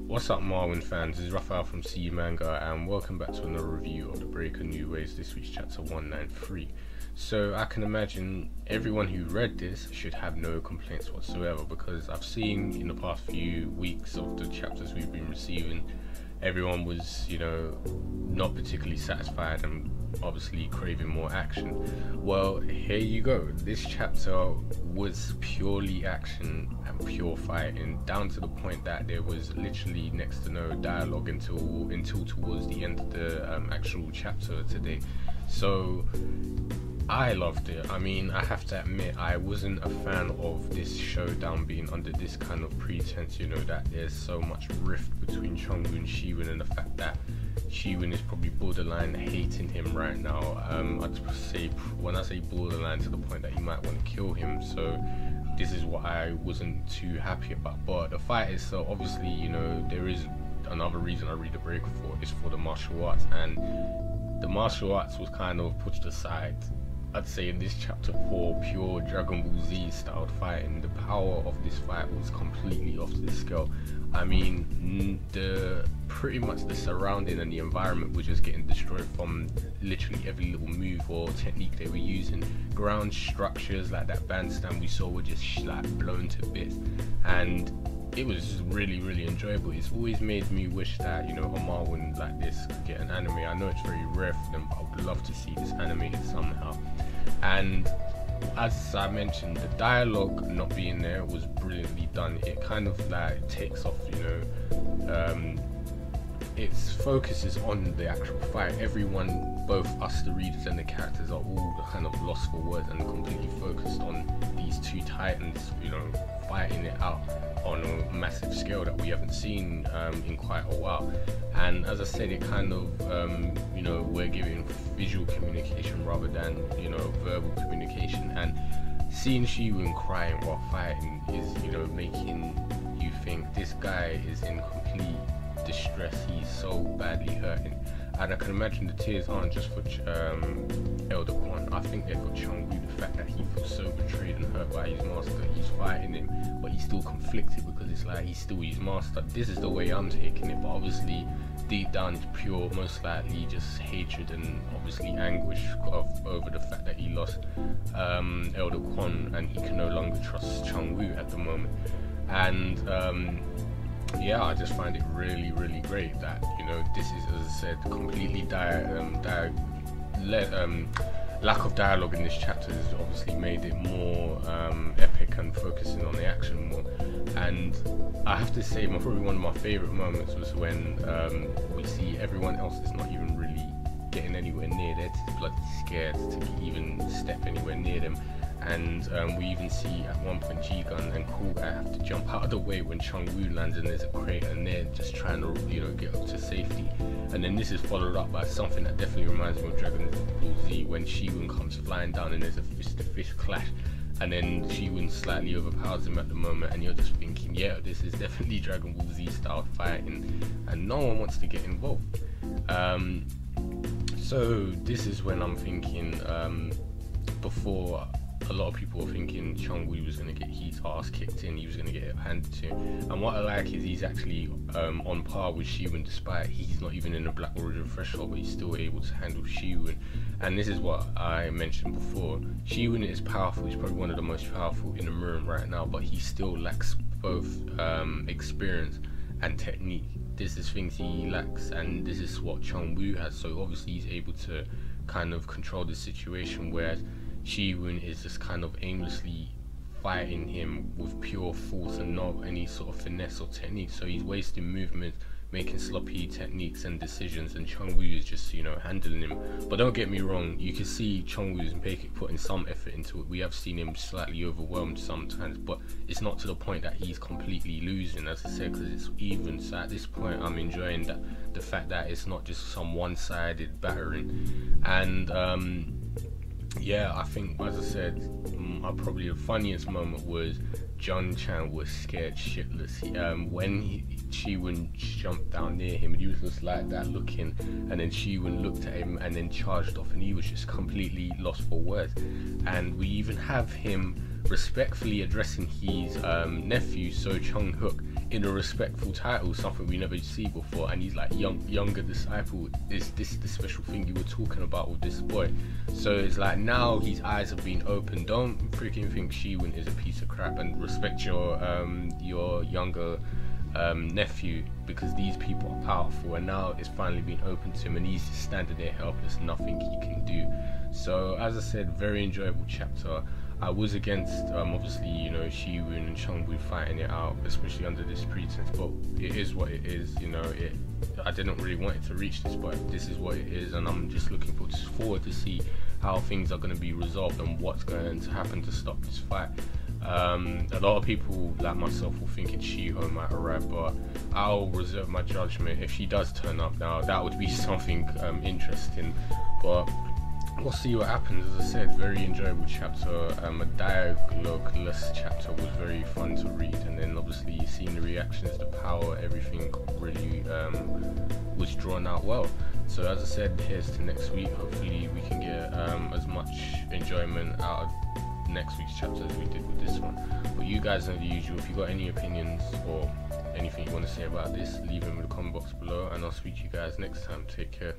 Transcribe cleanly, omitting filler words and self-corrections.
What's up, Marwin fans? This is Raphael from CU Manga, and welcome back to another review of the Breaker New Ways. This week's chapter 193. So I can imagine everyone who read this should have no complaints whatsoever, because I've seen in the past few weeks of the chapters we've been receiving, everyone was, not particularly satisfied and obviously craving more action. Well, here you go. This chapter was purely action and pure fighting, down to the point that there was literally next to no dialogue until towards the end of the actual chapter today. So I loved it. I mean, I have to admit, I wasn't a fan of this showdown being under this kind of pretense, that there's so much rift between Chun-Woo and Shi-Woon, and the fact that Shi-Woon is probably borderline hating him right now. I'd say, when I say borderline, to the point that he might want to kill him. So this is what I wasn't too happy about. But the fight itself, obviously, there is another reason I read the Breaker for, is for the martial arts, and the martial arts was kind of pushed aside, I'd say, in this chapter for pure Dragon Ball Z styled fighting. The power of this fight was completely off the scale. I mean, pretty much the surrounding and the environment was just getting destroyed from literally every little move or technique they were using. Ground structures like that bandstand we saw were just blown to bits, and it was really enjoyable. It's always made me wish that a Marwin like this could get an anime. I know it's very rare for them, but I would love to see this animated somehow. And as I mentioned, the dialogue not being there was brilliantly done. It kind of takes off, its focus is on the actual fight. Everyone, both us the readers and the characters, are all kind of lost for words and completely focused on these two titans, fighting it out on a massive scale that we haven't seen in quite a while. And as I said, it kind of we're giving visual communication rather than verbal communication, and seeing Shi-Woon crying while fighting is making you think this guy is in complete distress. He's so badly hurting, and I can imagine the tears aren't just for Elder Quan. I think they've got Chun-Woo, the fact that he feels so betrayed and hurt by his master. He's fighting him, but he's still conflicted because it's like he's still his master. This is the way I'm taking it, but obviously deep down it's pure, most likely just hatred and obviously anguish over the fact that he lost Elder Quan and he can no longer trust Chun-Woo at the moment. And yeah, I just find it really great that this is, as I said, completely lack of dialogue in this chapter has obviously made it more epic and focusing on the action more. And I have to say, probably one of my favourite moments was when we see everyone else is not even really getting anywhere near. They're too bloody scared to even step anywhere near them. And we even see at one point Jae-Gal and Cool Guy have to jump out of the way when Chun-Woo lands and there's a crate, and they're just trying to get up to safety. And then this is followed up by something that definitely reminds me of Dragon Ball Z, when Shi-Woon comes flying down and there's a fist-to-fist clash, and then Shi-Woon slightly overpowers him at the moment, and you're just thinking, yeah, this is definitely Dragon Ball Z style fighting, and no one wants to get involved. So this is when I'm thinking, before, a lot of people were thinking Chun-Woo was going to get his ass kicked in, he was going to get it handed to him. And what I like is he's actually on par with Shi-Woon, despite he's not even in the Black Warrior threshold, but he's still able to handle Shi-Woon. And this is what I mentioned before. Shi-Woon is powerful, he's probably one of the most powerful in the room right now, but he still lacks both experience and technique. This is things he lacks, and this is what Chun-Woo has. So obviously he's able to kind of control the situation, whereas Shi-Woon is just kind of aimlessly fighting him with pure force and not any sort of finesse or technique. So he's wasting movement, making sloppy techniques and decisions, and Chun-Woo is just handling him. But don't get me wrong, you can see Chun-Woo is putting some effort into it. We have seen him slightly overwhelmed sometimes, but it's not to the point that he's completely losing, as I said, because it's even. So at this point I'm enjoying the fact that it's not just some one-sided battering. And yeah, I think, as I said, probably the funniest moment was Jun-Chan was scared shitless. When Shi-Woon jumped down near him, and he was just like that looking, and then Shi-Woon looked at him and then charged off, and he was just completely lost for words. And we even have him respectfully addressing his nephew So-Chun Hook in a respectful title, something we never see before. And he's like, younger disciple, is this the special thing you were talking about with this boy? So it's like, now his eyes have been opened. Don't freaking think Shi-Woon is a piece of crap, and respect your younger nephew, because these people are powerful, and now it's finally been opened to him, and he's just standing there helpless, nothing he can do. So as I said, very enjoyable chapter. I was against obviously, you know, Shi-Woon and Chung-Woo fighting it out, especially under this pretense, but it is what it is, you know. I didn't really want it to reach this, but this is what it is, and I'm just looking forward to see how things are going to be resolved and what's going to happen to stop this fight. A lot of people like myself will think it's Shi-Ho might arrive, but I'll reserve my judgment. If she does turn up now, that would be something interesting, but we'll see what happens. As I said, very enjoyable chapter. A dialogue-less chapter was very fun to read, and then obviously seeing the reactions, the power, everything really was drawn out well. So as I said, here's to next week. Hopefully we can get as much enjoyment out of next week's chapter as we did with this one. But you guys know the usual. If you got any opinions or anything you want to say about this, leave them in the comment box below, and I'll speak to you guys next time. Take care.